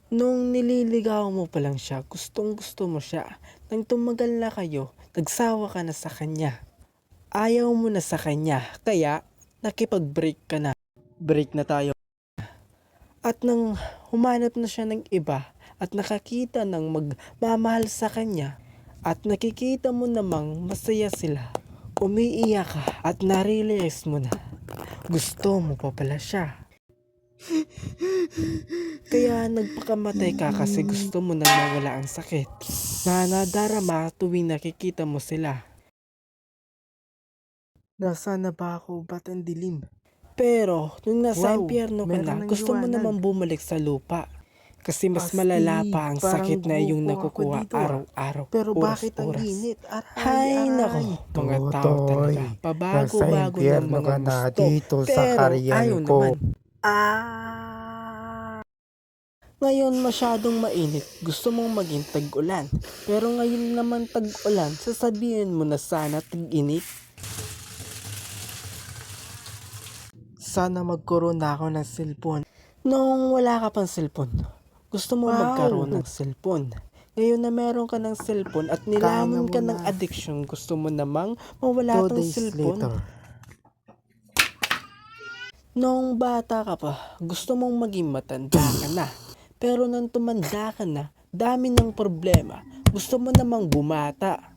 Nung nililigaw mo pa lang siya, gustong-gusto mo siya. Nang tumagal na kayo, nagsawa ka na sa kanya. Ayaw mo na sa kanya, kaya nakipag-break ka na. Break na tayo. At nang humanap na siya ng iba at nakakita ng magmamahal sa kanya at nakikita mo namang masaya sila, umiiyak ka at narealize mo na gusto mo pa pala siya. Kaya nagpakamatay ka kasi gusto mo nang mawala ang sakit na nadarama tuwing nakikita mo sila. Nasaan na ba ako? Ba't ang dilim? Pero nung nasa Wow, impyerno ka meron na, ng gusto mo liwanag. naman bumalik sa lupa. Kasi mas Astig, malala pa ang parang sakit na iyong grupo ako nakukuha dito, araw-araw, Pero bakit ang oras-oras. init? Aray, Hay nako, aray. mga tao talaga, Totoy, nasa pabago-bago ng impyerno mga ka na gusto, dito sa pero ayaw karyan naman. ko. Ngayon masyadong mainit, gusto mong maging tag-ulan. Pero ngayon naman tag-ulan, sasabihin mo na sana tag-init. Sana magkaroon na ako ng cellphone. Noong wala ka pang cellphone, gusto mo magkaroon ng cellphone. Ngayon na meron ka ng cellphone at nilamon ka ng addiction, gusto mo namang mawala 2 tong days cellphone. later. Noong bata ka pa, gusto mong maging matanda ka na. Pero nang tumanda ka na, dami ng problema. Gusto mo namang bumata.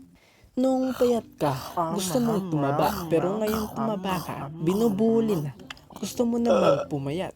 Noong payat ka, gusto mong tumaba. Pero ngayon tumaba ka, binubuli na. Gusto mo namang pumayat.